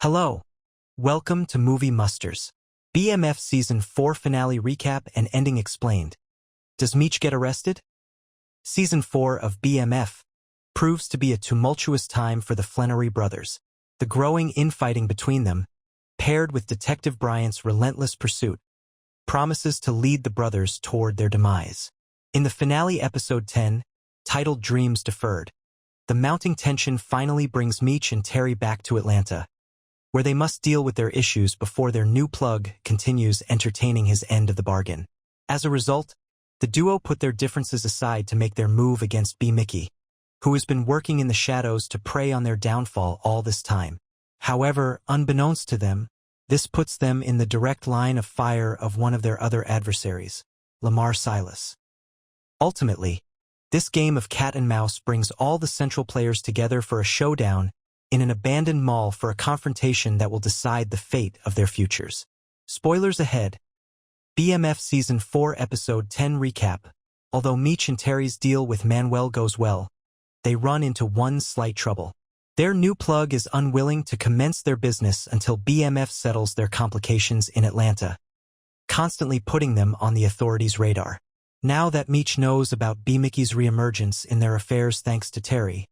Hello. Welcome to Movie Musters. BMF Season 4 Finale Recap and Ending Explained. Does Meech get arrested? Season 4 of BMF proves to be a tumultuous time for the Flenory Brothers. The growing infighting between them, paired with Detective Bryant's relentless pursuit, promises to lead the brothers toward their demise. In the finale episode 10, titled Dreams Deferred, the mounting tension finally brings Meech and Terry back to Atlanta, where they must deal with their issues before their new plug continues entertaining his end of the bargain. As a result, the duo put their differences aside to make their move against B-mickie, who has been working in the shadows to prey on their downfall all this time. However, unbeknownst to them, this puts them in the direct line of fire of one of their other adversaries, Lamar Silas. Ultimately, this game of cat and mouse brings all the central players together for a showdown in an abandoned mall for a confrontation that will decide the fate of their futures. Spoilers ahead. BMF Season 4 Episode 10 Recap. Although Meech and Terry's deal with Manuel goes well, they run into one slight trouble. Their new plug is unwilling to commence their business until BMF settles their complications in Atlanta, constantly putting them on the authorities' radar. Now that Meech knows about B-mickie's reemergence in their affairs thanks to Terry,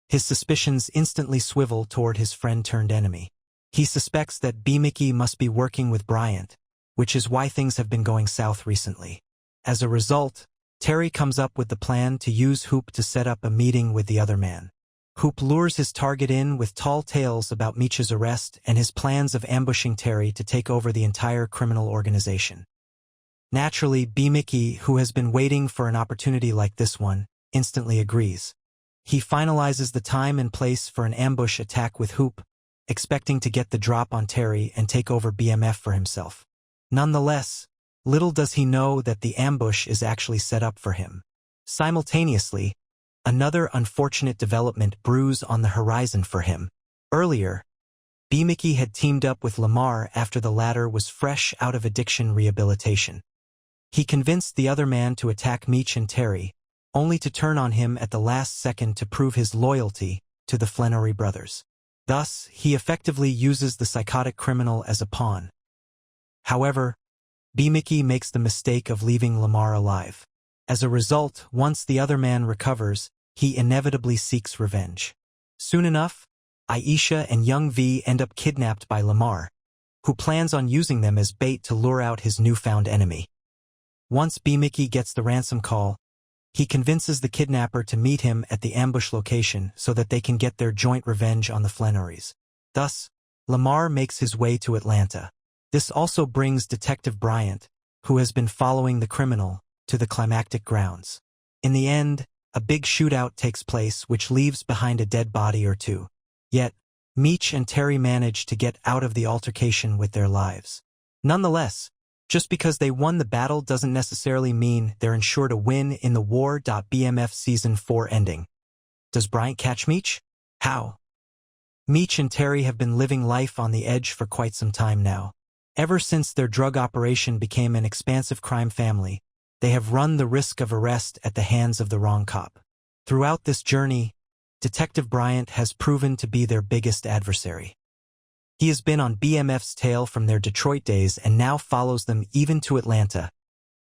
his suspicions instantly swivel toward his friend-turned-enemy. He suspects that B-mickie must be working with Bryant, which is why things have been going south recently. As a result, Terry comes up with the plan to use Hoop to set up a meeting with the other man. Hoop lures his target in with tall tales about Meech's arrest and his plans of ambushing Terry to take over the entire criminal organization. Naturally, B-mickie, who has been waiting for an opportunity like this one, instantly agrees. He finalizes the time and place for an ambush attack with Hoop, expecting to get the drop on Terry and take over BMF for himself. Nonetheless, little does he know that the ambush is actually set up for him. Simultaneously, another unfortunate development brews on the horizon for him. Earlier, B-mickie had teamed up with Lamar after the latter was fresh out of addiction rehabilitation. He convinced the other man to attack Meech and Terry, only to turn on him at the last second to prove his loyalty to the Flenory Brothers. Thus, he effectively uses the psychotic criminal as a pawn. However, B-mickie makes the mistake of leaving Lamar alive. As a result, once the other man recovers, he inevitably seeks revenge. Soon enough, Aisha and young V end up kidnapped by Lamar, who plans on using them as bait to lure out his newfound enemy. Once B-mickie gets the ransom call, he convinces the kidnapper to meet him at the ambush location so that they can get their joint revenge on the Flenorys. Thus, Lamar makes his way to Atlanta. This also brings Detective Bryant, who has been following the criminal, to the climactic grounds. In the end, a big shootout takes place which leaves behind a dead body or two. Yet, Meech and Terry manage to get out of the altercation with their lives. Nonetheless, just because they won the battle doesn't necessarily mean they're ensured a win in the war. BMF Season 4 ending. Does Bryant catch Meech? How? Meech and Terry have been living life on the edge for quite some time now. Ever since their drug operation became an expansive crime family, they have run the risk of arrest at the hands of the wrong cop. Throughout this journey, Detective Bryant has proven to be their biggest adversary. He has been on BMF's tail from their Detroit days and now follows them even to Atlanta,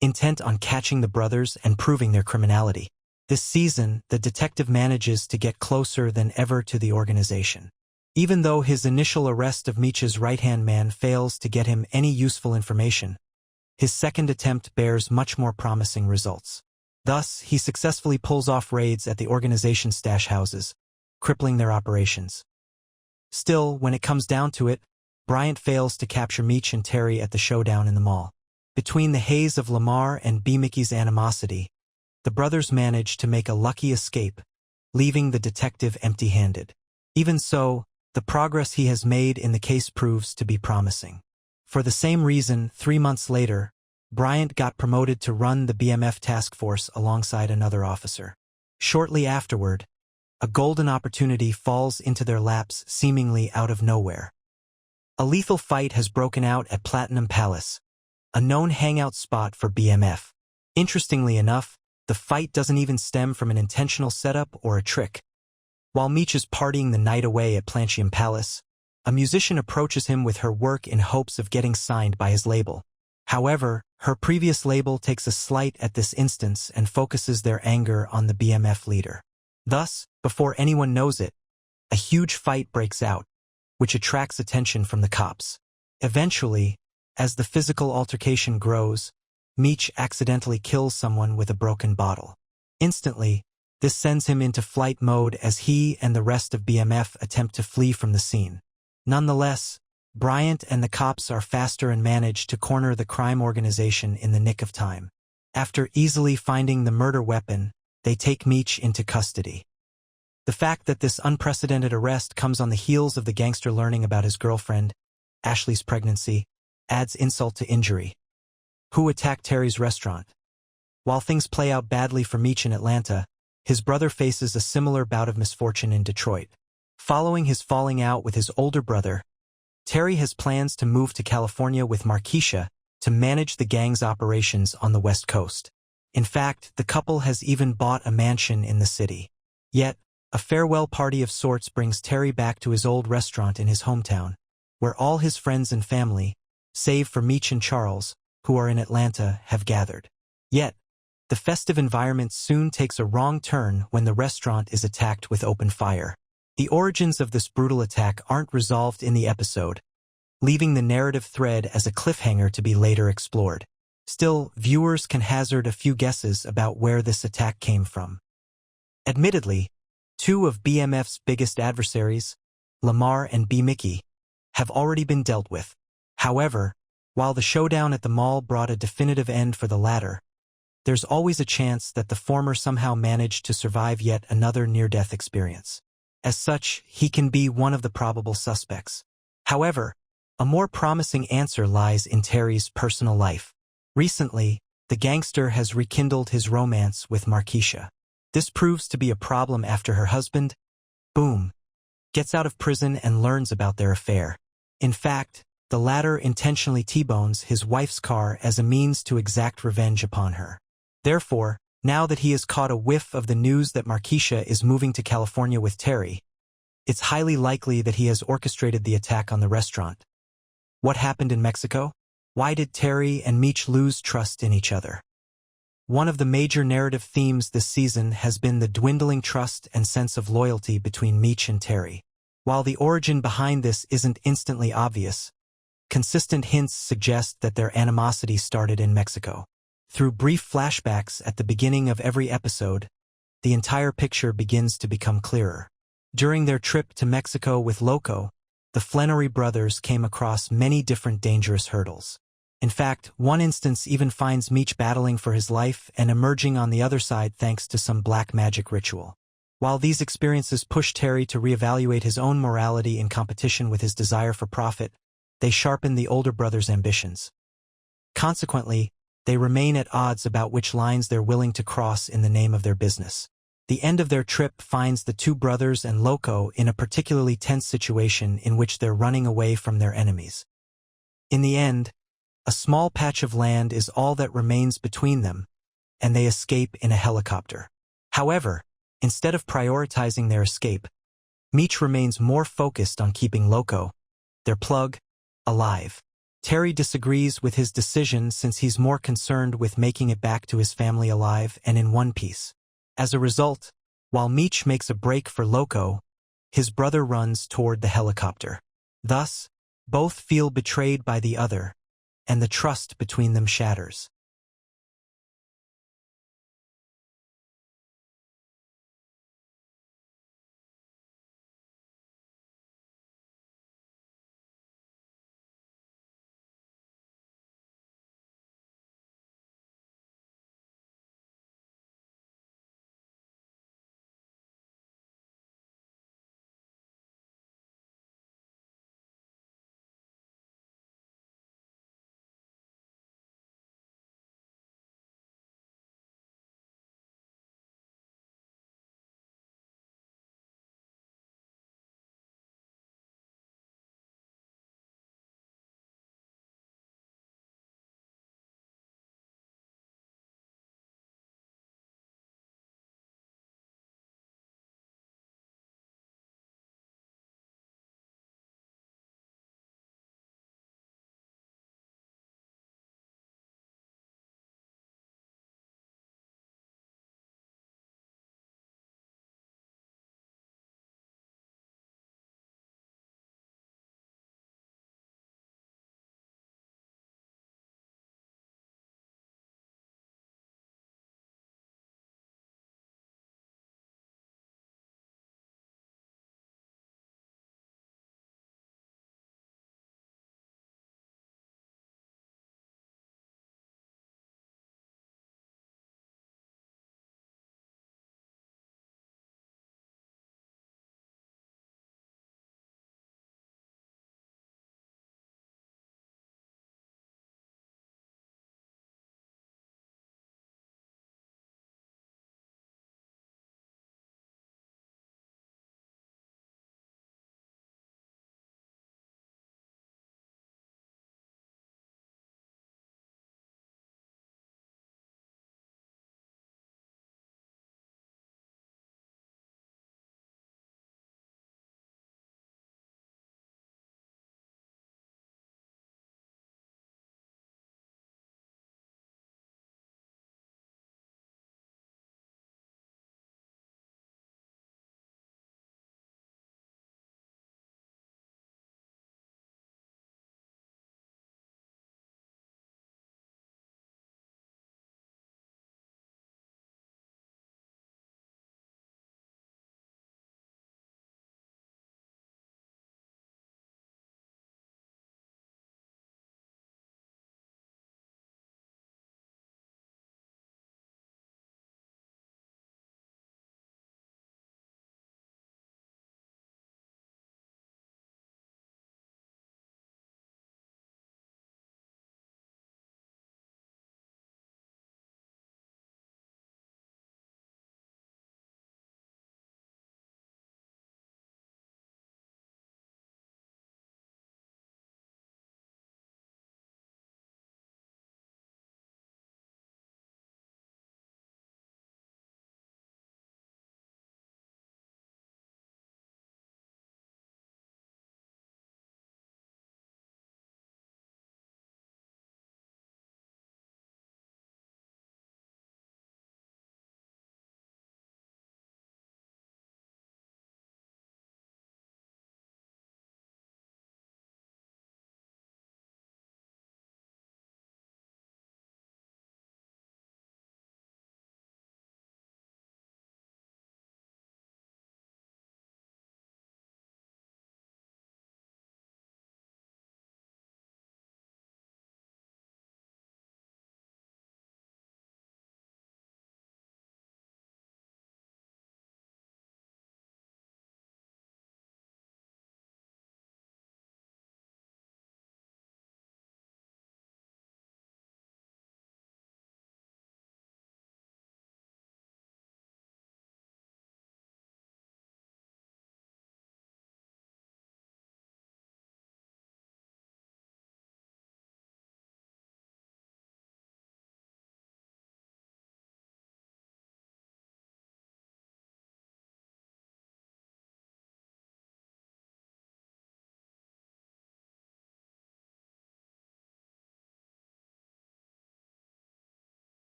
intent on catching the brothers and proving their criminality. This season, the detective manages to get closer than ever to the organization. Even though his initial arrest of Meech's right-hand man fails to get him any useful information, his second attempt bears much more promising results. Thus, he successfully pulls off raids at the organization's stash houses, crippling their operations. Still, when it comes down to it, Bryant fails to capture Meech and Terry at the showdown in the mall. Between the haze of Lamar and B-mickie's animosity, the brothers manage to make a lucky escape, leaving the detective empty-handed. Even so, the progress he has made in the case proves to be promising. For the same reason, 3 months later, Bryant got promoted to run the BMF task force alongside another officer. Shortly afterward, a golden opportunity falls into their laps seemingly out of nowhere. A lethal fight has broken out at Platinum Palace, a known hangout spot for BMF. Interestingly enough, the fight doesn't even stem from an intentional setup or a trick. While Meech is partying the night away at Platinum Palace, A musician approaches him with her work in hopes of getting signed by his label. However, her previous label takes a slight at this instance and focuses their anger on the BMF leader. Thus, before anyone knows it, a huge fight breaks out, which attracts attention from the cops. Eventually, as the physical altercation grows, Meech accidentally kills someone with a broken bottle. Instantly, this sends him into flight mode as he and the rest of BMF attempt to flee from the scene. Nonetheless, Bryant and the cops are faster and manage to corner the crime organization in the nick of time. After easily finding the murder weapon, they take Meech into custody. The fact that this unprecedented arrest comes on the heels of the gangster learning about his girlfriend, Ashley's pregnancy, adds insult to injury. Who attacked Terry's restaurant? While things play out badly for Meech in Atlanta, his brother faces a similar bout of misfortune in Detroit. Following his falling out with his older brother, Terry has plans to move to California with Markeisha to manage the gang's operations on the West Coast. In fact, the couple has even bought a mansion in the city. Yet, a farewell party of sorts brings Terry back to his old restaurant in his hometown, where all his friends and family, save for Meech and Charles, who are in Atlanta, have gathered. Yet, the festive environment soon takes a wrong turn when the restaurant is attacked with open fire. The origins of this brutal attack aren't resolved in the episode, leaving the narrative thread as a cliffhanger to be later explored. Still, viewers can hazard a few guesses about where this attack came from. Admittedly, two of BMF's biggest adversaries, Lamar and B-mickie, have already been dealt with. However, while the showdown at the mall brought a definitive end for the latter, there's always a chance that the former somehow managed to survive yet another near-death experience. As such, he can be one of the probable suspects. However, a more promising answer lies in Terry's personal life. Recently, the gangster has rekindled his romance with Markeisha. This proves to be a problem after her husband, Boom, gets out of prison and learns about their affair. In fact, the latter intentionally T-bones his wife's car as a means to exact revenge upon her. Therefore, now that he has caught a whiff of the news that Markeisha is moving to California with Terry, it's highly likely that he has orchestrated the attack on the restaurant. What happened in Mexico? Why did Terry and Meech lose trust in each other? One of the major narrative themes this season has been the dwindling trust and sense of loyalty between Meech and Terry. While the origin behind this isn't instantly obvious, consistent hints suggest that their animosity started in Mexico. Through brief flashbacks at the beginning of every episode, the entire picture begins to become clearer. During their trip to Mexico with Loco, the Flenory Brothers came across many different dangerous hurdles. In fact, one instance even finds Meech battling for his life and emerging on the other side thanks to some black magic ritual. While these experiences push Terry to reevaluate his own morality in competition with his desire for profit, they sharpen the older brother's ambitions. Consequently, they remain at odds about which lines they're willing to cross in the name of their business. The end of their trip finds the two brothers and Loco in a particularly tense situation in which they're running away from their enemies. In the end, a small patch of land is all that remains between them, and they escape in a helicopter. However, instead of prioritizing their escape, Meech remains more focused on keeping Loco, their plug, alive. Terry disagrees with his decision since he's more concerned with making it back to his family alive and in one piece. As a result, while Meech makes a break for Loco, his brother runs toward the helicopter. Thus, both feel betrayed by the other, and the trust between them shatters.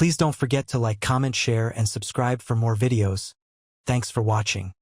Please don't forget to like, comment, share, and subscribe for more videos. Thanks for watching.